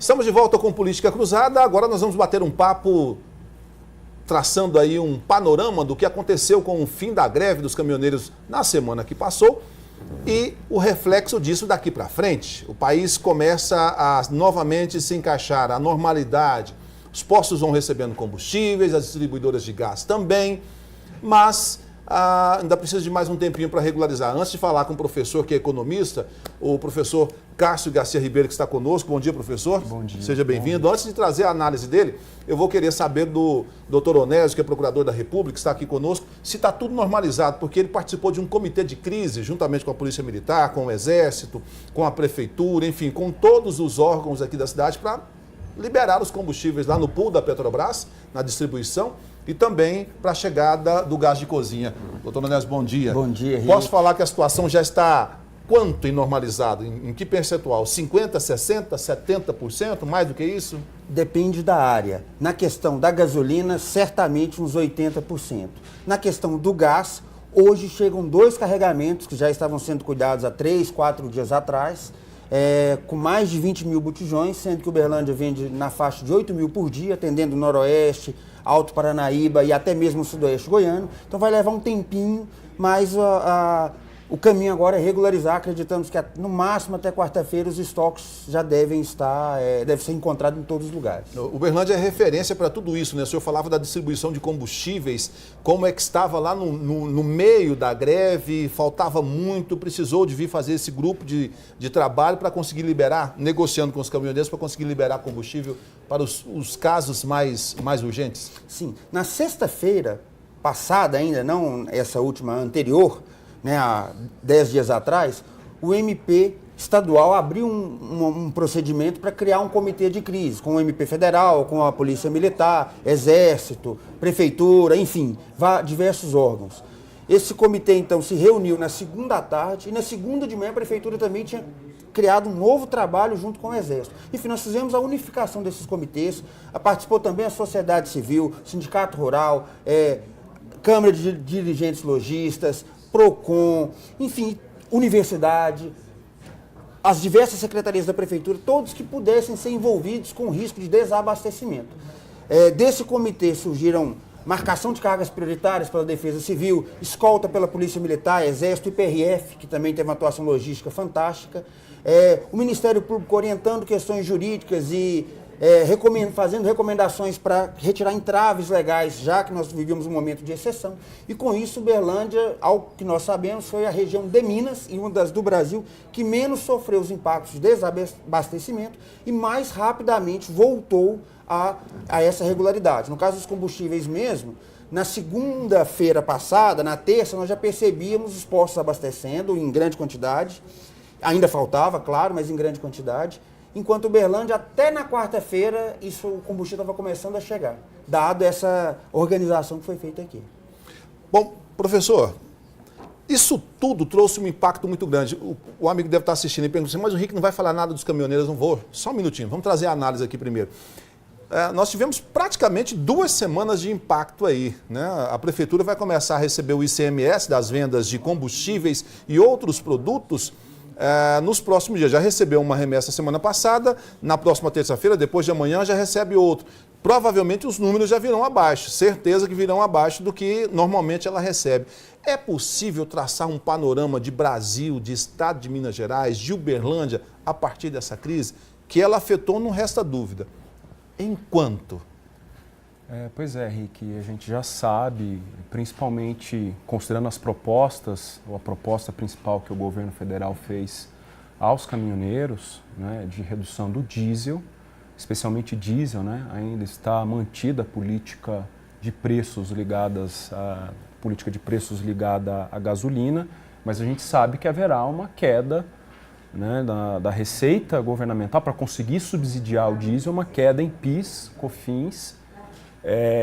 Estamos de volta com Política Cruzada. Agora nós vamos bater um papo traçando aí um panorama do que aconteceu com o fim da greve dos caminhoneiros na semana que passou e o reflexo disso daqui para frente. O país começa a novamente se encaixar à normalidade. Os postos vão recebendo combustíveis, as distribuidoras de gás também, mas ainda precisa de mais um tempinho para regularizar. Antes de falar com o professor, que é economista, o professor Cássio Garcia Ribeiro, que está conosco. Bom dia, professor. Bom dia. Seja bem-vindo. Antes de trazer a análise dele, eu vou querer saber do doutor Onésio, que é procurador da República, que está aqui conosco, se está tudo normalizado, porque ele participou de um comitê de crise, juntamente com a Polícia Militar, com o Exército, com a Prefeitura, enfim, com todos os órgãos aqui da cidade para liberar os combustíveis lá no pool da Petrobras, na distribuição, e também para a chegada do gás de cozinha. Doutor Onésio, bom dia. Bom dia, Henrique. Posso falar que a situação já está quanto em normalizado? Em que percentual? 50%, 60%, 70%? Mais do que isso? Depende da área. Na questão da gasolina, certamente uns 80%. Na questão do gás, hoje chegam 2 carregamentos que já estavam sendo cuidados há 3, 4 dias atrás, com mais de 20 mil botijões, sendo que Uberlândia vende na faixa de 8 mil por dia, atendendo o Noroeste, Alto Paranaíba e até mesmo o Sudoeste Goiano. Então vai levar um tempinho, mas o caminho agora é regularizar. Acreditamos que no máximo até quarta-feira os estoques já devem ser encontrados em todos os lugares. Uberlândia é referência para tudo isso, né? O senhor falava da distribuição de combustíveis, como é que estava lá no meio da greve, faltava muito, precisou de vir fazer esse grupo de trabalho para conseguir liberar, negociando com os caminhoneiros para conseguir liberar combustível para os casos mais urgentes? Sim. Na sexta-feira passada ainda, não essa última anterior, há 10 dias atrás, o MP estadual abriu um procedimento para criar um comitê de crise, com o MP federal, com a Polícia Militar, Exército, Prefeitura, enfim, diversos órgãos. Esse comitê, então, se reuniu na segunda à tarde e na segunda de manhã a Prefeitura também tinha criado um novo trabalho junto com o Exército. Enfim, nós fizemos a unificação desses comitês, participou também a sociedade civil, Sindicato Rural, Câmara de Dirigentes Lojistas, PROCON, enfim, universidade, as diversas secretarias da Prefeitura, todos que pudessem ser envolvidos com o risco de desabastecimento. Desse comitê surgiram marcação de cargas prioritárias pela Defesa Civil, escolta pela Polícia Militar, Exército e PRF, que também teve uma atuação logística fantástica, o Ministério Público orientando questões jurídicas e fazendo recomendações para retirar entraves legais, já que nós vivíamos um momento de exceção. E com isso, Uberlândia, ao que nós sabemos, foi a região de Minas e uma das do Brasil que menos sofreu os impactos de desabastecimento e mais rapidamente voltou a essa regularidade. No caso dos combustíveis mesmo, na segunda-feira passada, na terça, nós já percebíamos os postos abastecendo em grande quantidade. Ainda faltava, claro, mas em grande quantidade. Enquanto Uberlândia, até na quarta-feira, o combustível estava começando a chegar, dado essa organização que foi feita aqui. Bom, professor, isso tudo trouxe um impacto muito grande. O amigo deve estar assistindo e perguntando assim, mas o Rick não vai falar nada dos caminhoneiros, não vou. Só um minutinho, vamos trazer a análise aqui primeiro. Nós tivemos praticamente 2 semanas de impacto aí, né? A Prefeitura vai começar a receber o ICMS das vendas de combustíveis e outros produtos nos próximos dias. Já recebeu uma remessa semana passada, na próxima terça-feira, depois de amanhã, já recebe outro. Provavelmente os números já virão abaixo, certeza que virão abaixo do que normalmente ela recebe. É possível traçar um panorama de Brasil, de Estado de Minas Gerais, de Uberlândia, a partir dessa crise, que ela afetou, não resta dúvida. Em quanto? Pois é, Rick, a gente já sabe, principalmente considerando as propostas, ou a proposta principal que o governo federal fez aos caminhoneiros, né, de redução do diesel, especialmente diesel, né, ainda está mantida a política de preços ligadas à gasolina, mas a gente sabe que haverá uma queda, né, da receita governamental para conseguir subsidiar o diesel, uma queda em PIS, COFINS,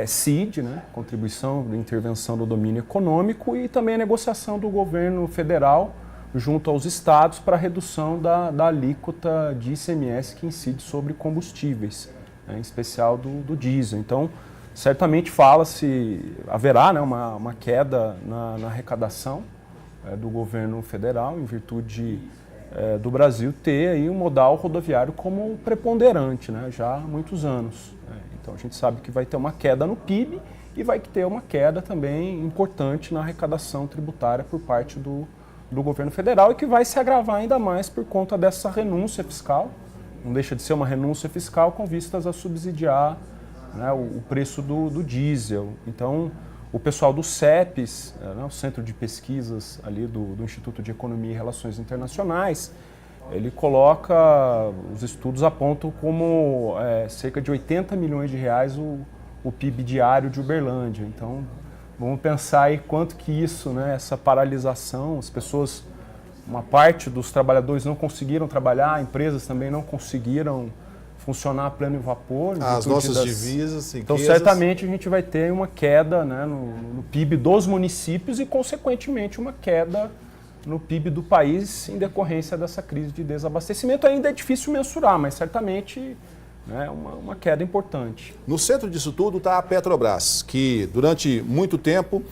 CID, né, contribuição de intervenção do domínio econômico, e também a negociação do governo federal junto aos estados para a redução da alíquota de ICMS que incide sobre combustíveis, né, em especial do diesel. Então, certamente haverá, né, uma queda na arrecadação do governo federal em virtude do Brasil ter aí um modal rodoviário como preponderante, né, já há muitos anos. Então a gente sabe que vai ter uma queda no PIB e vai ter uma queda também importante na arrecadação tributária por parte do governo federal e que vai se agravar ainda mais por conta dessa renúncia fiscal. Não deixa de ser uma renúncia fiscal com vistas a subsidiar, né, o preço do diesel. Então, o pessoal do CEPES, né, o Centro de Pesquisas ali do Instituto de Economia e Relações Internacionais, ele coloca, os estudos apontam como cerca de 80 milhões de reais o PIB diário de Uberlândia. Então, vamos pensar aí quanto que isso, né, essa paralisação, as pessoas, uma parte dos trabalhadores não conseguiram trabalhar, empresas também não conseguiram funcionar a pleno vapor. As nossas divisas, riquezas. Então, certamente a gente vai ter uma queda, né, no PIB dos municípios e, consequentemente, uma queda no PIB do país em decorrência dessa crise de desabastecimento. Ainda é difícil mensurar, mas certamente é uma queda importante. No centro disso tudo está a Petrobras, que durante muito tempo,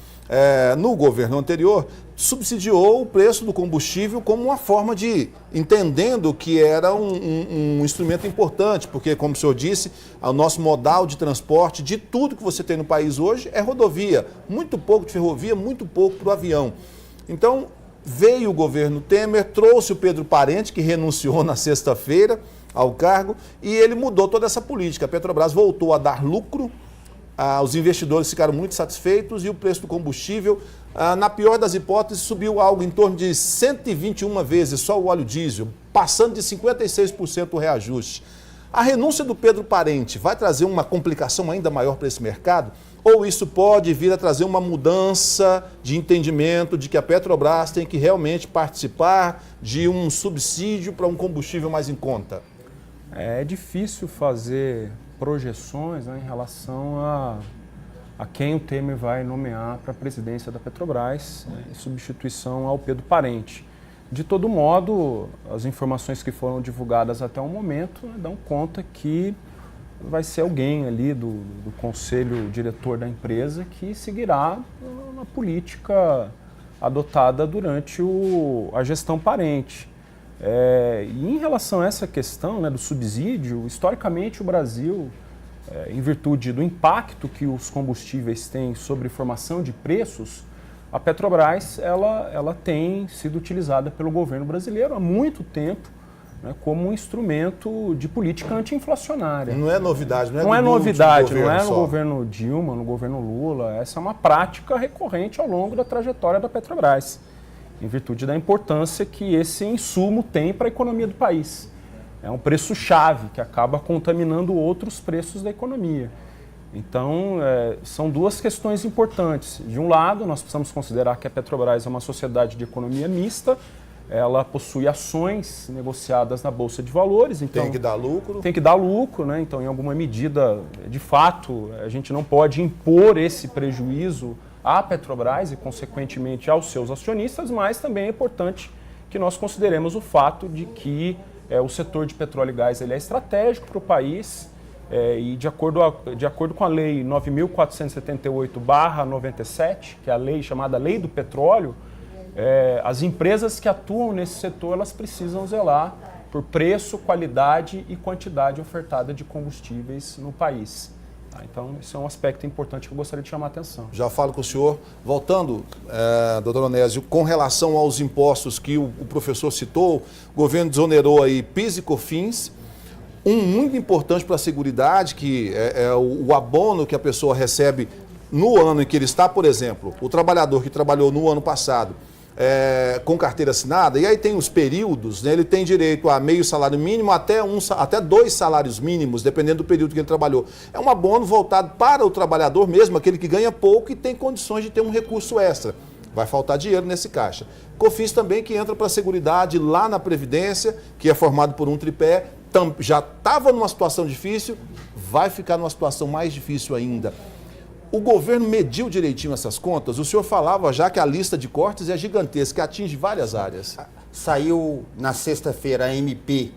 no governo anterior, subsidiou o preço do combustível como uma forma de, entendendo que era um instrumento importante, porque, como o senhor disse, o nosso modal de transporte de tudo que você tem no país hoje é rodovia. Muito pouco de ferrovia, muito pouco para o avião. Então, veio o governo Temer, trouxe o Pedro Parente, que renunciou na sexta-feira ao cargo, e ele mudou toda essa política. A Petrobras voltou a dar lucro, os investidores ficaram muito satisfeitos e o preço do combustível, na pior das hipóteses, subiu algo em torno de 121 vezes só o óleo diesel, passando de 56% o reajuste. A renúncia do Pedro Parente vai trazer uma complicação ainda maior para esse mercado? Ou isso pode vir a trazer uma mudança de entendimento de que a Petrobras tem que realmente participar de um subsídio para um combustível mais em conta? É difícil fazer projeções, né, em relação a quem o Temer vai nomear para a presidência da Petrobras, né, em substituição ao Pedro Parente. De todo modo, as informações que foram divulgadas até o momento, né, dão conta que vai ser alguém ali do conselho diretor da empresa que seguirá na política adotada durante a gestão Parente. E em relação a essa questão, né, do subsídio, historicamente o Brasil, em virtude do impacto que os combustíveis têm sobre formação de preços, a Petrobras ela tem sido utilizada pelo governo brasileiro há muito tempo, né, como um instrumento de política anti-inflacionária. Não é novidade, não é novidade, não é no governo Dilma, no governo Lula. Essa é uma prática recorrente ao longo da trajetória da Petrobras, em virtude da importância que esse insumo tem para a economia do país. É um preço-chave que acaba contaminando outros preços da economia. Então, são duas questões importantes. De um lado, nós precisamos considerar que a Petrobras é uma sociedade de economia mista, ela possui ações negociadas na Bolsa de Valores. Então, tem que dar lucro. Tem que dar lucro, né? Então, em alguma medida, de fato, a gente não pode impor esse prejuízo à Petrobras e, consequentemente, aos seus acionistas, mas também é importante que nós consideremos o fato de que o setor de petróleo e gás ele é estratégico para o país e, de acordo com a Lei 9.478/97, que é a lei chamada Lei do Petróleo, as empresas que atuam nesse setor elas precisam zelar por preço, qualidade e quantidade ofertada de combustíveis no país. Então, isso é um aspecto importante que eu gostaria de chamar a atenção. Já falo com o senhor. Voltando, doutor Onésio, com relação aos impostos que o professor citou, o governo desonerou aí PIS e COFINS, muito importante para a Seguridade, que é o abono que a pessoa recebe no ano em que ele está, por exemplo, o trabalhador que trabalhou no ano passado, com carteira assinada, e aí tem os períodos, né, ele tem direito a meio salário mínimo até 2 salários mínimos, dependendo do período que ele trabalhou. É um abono voltado para o trabalhador mesmo, aquele que ganha pouco e tem condições de ter um recurso extra. Vai faltar dinheiro nesse caixa. COFINS também, que entra para a Seguridade lá na Previdência, que é formado por um tripé, já estava numa situação difícil, vai ficar numa situação mais difícil ainda. O governo mediu direitinho essas contas? O senhor falava já que a lista de cortes é gigantesca, que atinge várias áreas. Saiu na sexta-feira a MP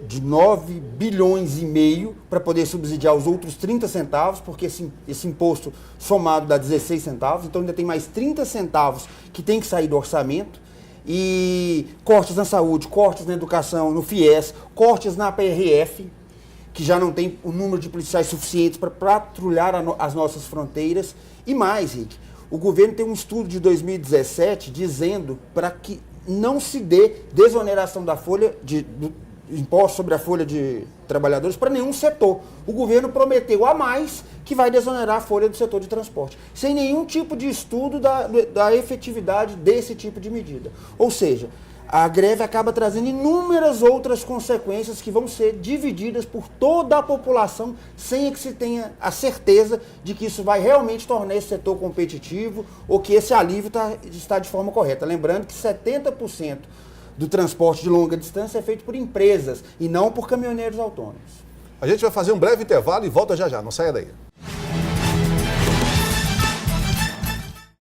de 9 bilhões e meio para poder subsidiar os outros 30 centavos, porque esse imposto somado dá 16 centavos, então ainda tem mais 30 centavos que tem que sair do orçamento. E cortes na saúde, cortes na educação, no FIES, cortes na PRF, que já não tem o número de policiais suficientes para patrulhar as nossas fronteiras. E mais, Rick, o governo tem um estudo de 2017 dizendo para que não se dê desoneração da folha do imposto sobre a folha de trabalhadores para nenhum setor. O governo prometeu a mais que vai desonerar a folha do setor de transporte, sem nenhum tipo de estudo da efetividade desse tipo de medida. Ou seja, a greve acaba trazendo inúmeras outras consequências que vão ser divididas por toda a população sem que se tenha a certeza de que isso vai realmente tornar esse setor competitivo ou que esse alívio está de forma correta. Lembrando que 70% do transporte de longa distância é feito por empresas e não por caminhoneiros autônomos. A gente vai fazer um breve intervalo e volta já já, não saia daí.